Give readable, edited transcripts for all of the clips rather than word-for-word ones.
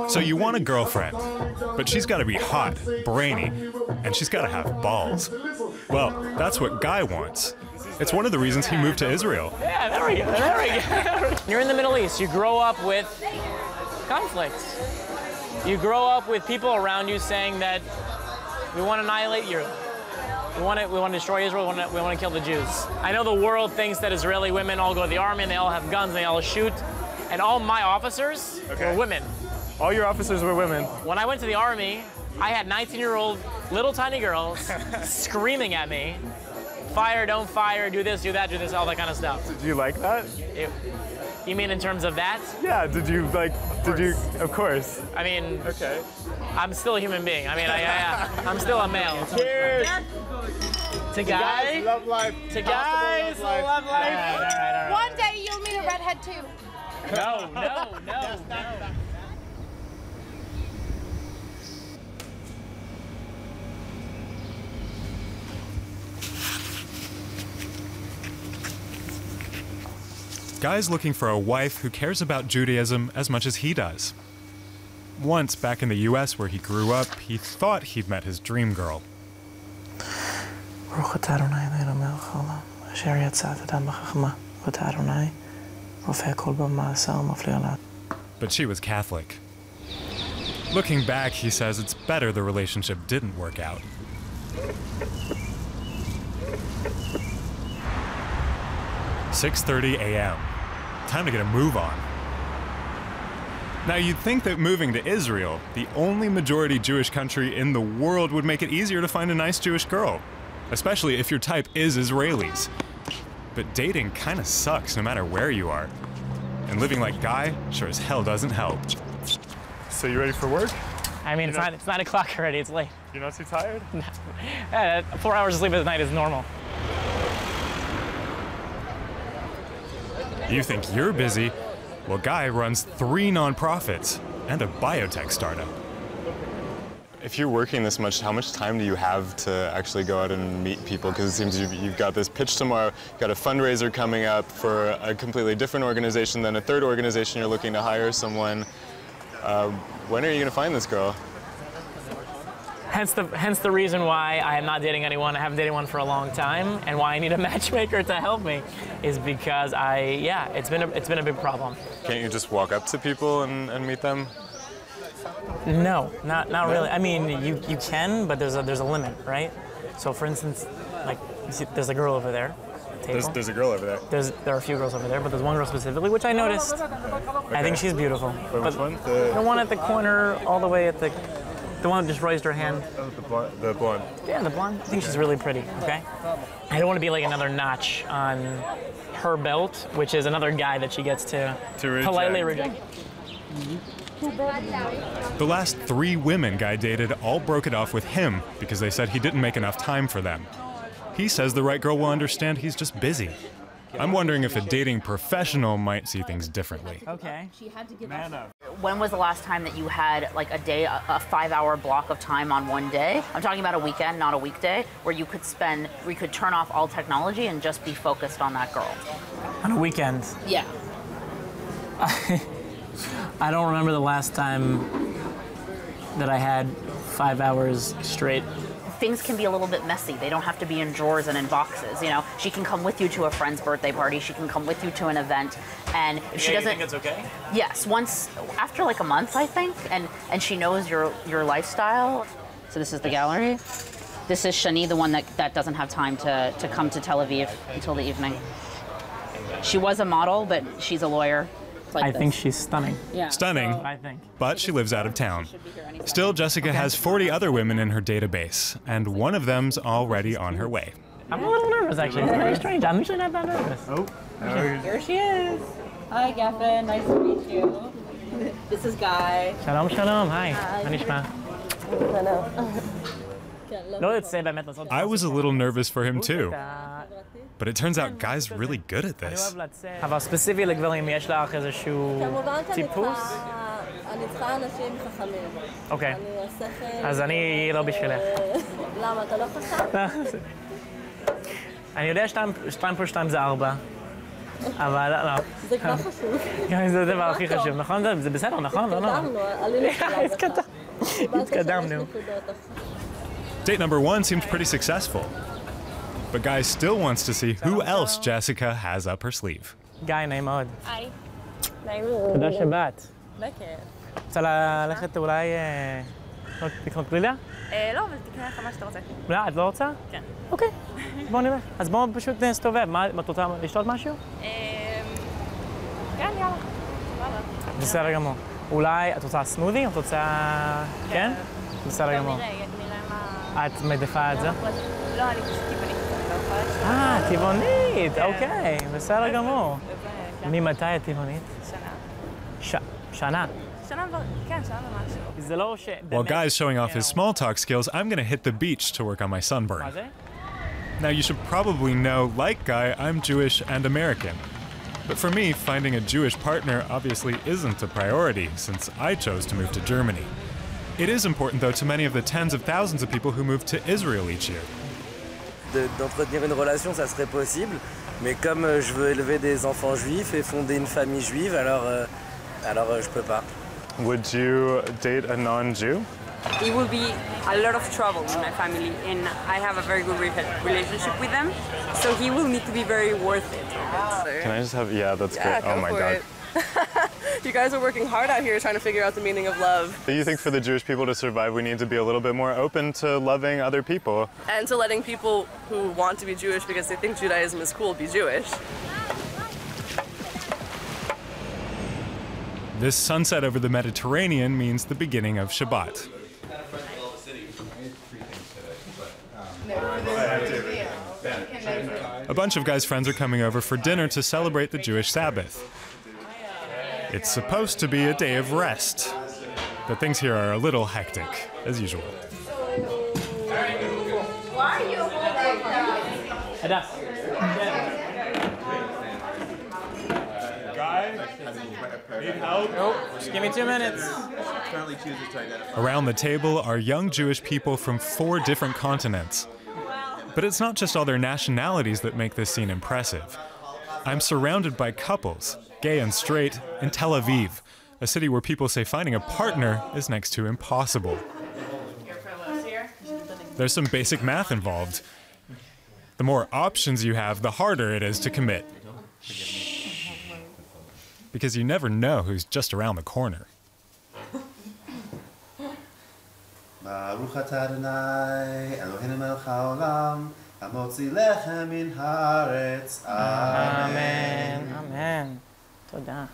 So you want a girlfriend, but she's got to be hot, brainy, and she's got to have balls. Well, that's what Guy wants. It's one of the reasons he moved to Israel. Yeah, there we go, there we go. You're in the Middle East, you grow up with conflicts. You grow up with people around you saying that we want to annihilate you. We want to destroy Israel, we want to kill the Jews. I know the world thinks that Israeli women all go to the army and they all have guns and they all shoot. And all my officers were women. All your officers were women? When I went to the army, I had 19-year-old little tiny girls screaming at me, fire, don't fire, do this, do that, do this, all that kind of stuff. Did you like that? You mean in terms of that? Yeah, did you like, of course. I mean, okay. I'm still a human being. I mean, I'm still a male. Cheers! To guys, love life. To guys, love life. All right. One day you'll meet a redhead too. No. Guy's looking for a wife who cares about Judaism as much as he does. Once, back in the US where he grew up, he thought he'd met his dream girl. But she was Catholic. Looking back, he says it's better the relationship didn't work out. "6:30 a.m. Time to get a move on." Now, you'd think that moving to Israel, the only majority Jewish country in the world, would make it easier to find a nice Jewish girl, especially if your type is Israelis. But dating kind of sucks no matter where you are. And living like Guy sure as hell doesn't help. So you ready for work? I mean, it's 9 o'clock already, it's late. You're not too tired? No. 4 hours of sleep at night is normal. You think you're busy? Well, Guy runs 3 nonprofits and a biotech startup. If you're working this much, how much time do you have to actually go out and meet people? Because it seems you've got this pitch tomorrow, you've got a fundraiser coming up for a completely different organization than a third organization you're looking to hire someone. When are you going to find this girl? Hence the reason why I am not dating anyone. I haven't dated one for a long time, and why I need a matchmaker to help me is because it's been a big problem. Can't you just walk up to people and meet them? No, not really. I mean, you can, but there's a limit, right? So, for instance, like you see, there's a girl over there. There's a girl over there. There are a few girls over there, but there's one girl specifically which I noticed. Okay. I think she's beautiful. Which one? The one at the corner, all the way at the one that just raised her hand. Oh, the blonde. Yeah, the blonde. I think she's really pretty. Okay. I don't want to be like another notch on her belt, which is another guy that she gets to politely reject. The last 3 women Guy dated all broke it off with him because they said he didn't make enough time for them. He says the right girl will understand he's just busy. I'm wondering if a dating professional might see things differently. Okay. When was the last time that you had like a day, a 5-hour block of time on one day? I'm talking about a weekend, not a weekday, where you could turn off all technology and just be focused on that girl. On a weekend? Yeah. I don't remember the last time that I had 5 hours straight. Things can be a little bit messy. They don't have to be in drawers and in boxes, you know. She can come with you to a friend's birthday party. She can come with you to an event. And if she doesn't... You think it's okay? Yes, after like a month, I think, and she knows your lifestyle. So this is the gallery. This is Shani, the one that doesn't have time to come to Tel Aviv until the evening. She was a model, but she's a lawyer. Like I think she's stunning. Yeah. Stunning, So, I think. but she lives out of town. Still, Jessica has 40 other women in her database, and one of them's already on her way. I'm a little nervous, actually. It's very strange. I'm usually not that nervous. Oh, Here she is. Hi, Gavin. Nice to meet you. This is Guy. Shalom, shalom. Hi. Hi. מה נשמע? לא יוצא באמת לעשות... I was a little nervous for him too, but it turns out Guy's really good at אני this. אוהב לצאת. אבל ספציפי לגברים, יש לך איזשהו טיפוס? אני צריכה אנשים חכמים. אוקיי. אני השכל... אז אני לא בשבילך. למה? אתה לא חכם? אני יודע 2 פלוס 2 זה 4. אבל לא. זה כבר חשוב. גם זה הדבר הכי חשוב, נכון? זה בסדר, נכון? לא נורא. התקדמנו, עלינו שלב. התקדמנו. Date number 1 seemed pretty successful. But Guy still wants to see who else Jessica has up her sleeve. גיא, נעים מאוד. היי. נעים מאוד. תודה שבאת. בכיף. רוצה ללכת אולי לקנות גלילה? לא, אבל תקנה לך מה שאתה רוצה. לא, את לא רוצה? כן. אוקיי, בואו נראה. אז בואו פשוט נסתובב. את רוצה לשתות משהו? כן, יאללה. בסדר גמור. אולי את רוצה סמודי? את רוצה... כן? בסדר גמור. נראה מה... את מעדיפה את זה? לא, אני פשוט טבעונית. טבעונית, אוקיי, בסדר גמור. ממתי את טבעונית? שנה. כן, שנה ומשהו. זה לא ש... While Guy's showing off his small talk skills, I'm gonna hit the beach to work on my sunburn. מה זה? Now, you should probably know, like Guy, I'm Jewish and American. But for me, finding a Jewish partner obviously isn't a priority, since I chose to move to Germany. It is important, though, to many of the tens of thousands of people who move to Israel each year. D'entretenir une relation, ça serait possible, mais comme je veux élever des enfants juifs et fonder une famille juive, alors je peux pas. Would you date a non-Jew? It will be a lot of trouble in my family, and I have a very good relationship with them, so he will need to be very worth it. Can I just have, yeah, that's great. Oh my God. You guys are working hard out here trying to figure out the meaning of love. Do you think for the Jewish people to survive, we need to be a little bit more open to loving other people? And to letting people who want to be Jewish because they think Judaism is cool be Jewish. This sunset over the Mediterranean means the beginning of Shabbat. A bunch of Guy's friends are coming over for dinner to celebrate the Jewish Sabbath. It's supposed to be a day of rest, but things here are a little hectic, as usual. Guy, need help? Nope, just give me 2 minutes. Around the table are young Jewish people from 4 different continents. But it's not just all their nationalities that make this scene impressive. I'm surrounded by couples, gay and straight, in Tel Aviv, a city where people say finding a partner is next to impossible. There's some basic math involved. The more options you have, the harder it is to commit. Because you never know who's just around the corner. ברוך אתה אדוני אלוהינו מלך העולם המוציא לחם מן הארץ. Amen. Amen. תודה.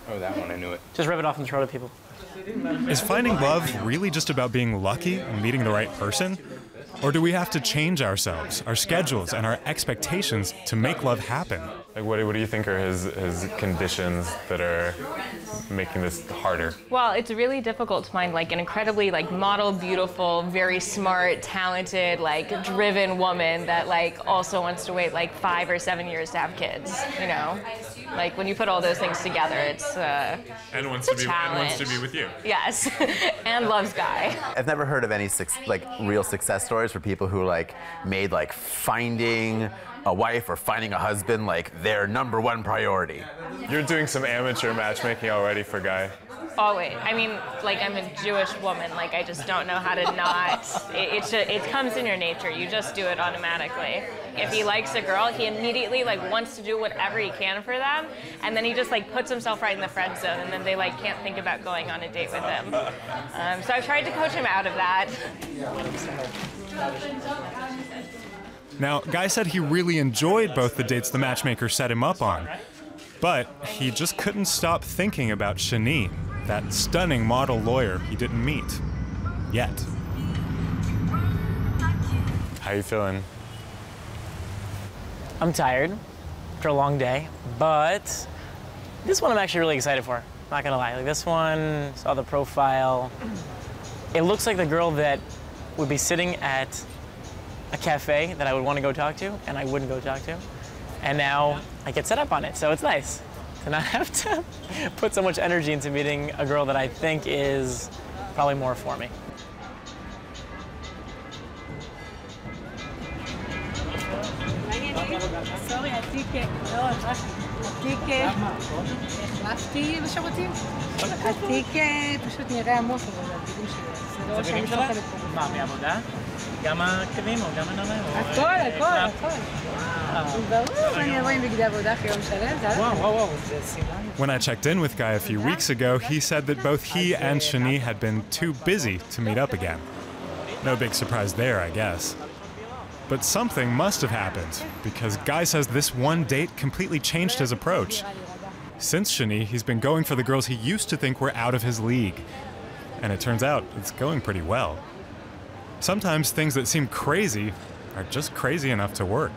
Oh, that one, I knew it. Just rip it off and throw it at people. Is finding love really just about being lucky and meeting the right person? Or do we have to change ourselves, our schedules, and our expectations to make love happen? Like, what do you think are his conditions that are making this harder? Well, it's really difficult to find like an incredibly like model, beautiful, very smart, talented, like driven woman that like also wants to wait like 5 or 7 years to have kids. You know, like when you put all those things together, it's And wants to be with you. Yes, and loves Guy. I've never heard of any real success stories for people who like made like finding a wife or finding a husband like their #1 priority. You're doing some amateur matchmaking already for Guy. Always. I mean, like I'm a Jewish woman. Like I just don't know how to not. It comes in your nature. You just do it automatically. If he likes a girl, he immediately like wants to do whatever he can for them, and then he just like puts himself right in the friend zone, and then they like can't think about going on a date with him. So I've tried to coach him out of that. Now, Guy said he really enjoyed both the dates the matchmaker set him up on, but he just couldn't stop thinking about Shaneen, that stunning model lawyer he didn't meet. Yet. How you feeling? I'm tired after a long day, but this one I'm actually really excited for. Not gonna lie, like this one, saw the profile. It looks like the girl that would be sitting at a cafe that I would want to go talk to, and I wouldn't go talk to. And now I get set up on it, so it's nice to not have to put so much energy into meeting a girl that I think is probably more for me. סורי, הטיקט, לא, הטיקט, החלפתי בשירותים. הטיקט פשוט נראה עמוס, אבל זה הבגדים שלי. זה לא שאני שוכלת פה. מה, מעבודה? גם הכתבים או גם הנעליים? הכל. ברור, אני אבוא עם בגדי עבודה כיום שלם, זה וואו, זה סימן. When I checked in with Guy a few weeks ago, he said that both he and Shani had been too busy to meet up again. No big surprise there, I guess. But something must have happened, because Guy says this one date completely changed his approach. Since Shani, he's been going for the girls he used to think were out of his league. And it turns out it's going pretty well. Sometimes things that seem crazy are just crazy enough to work.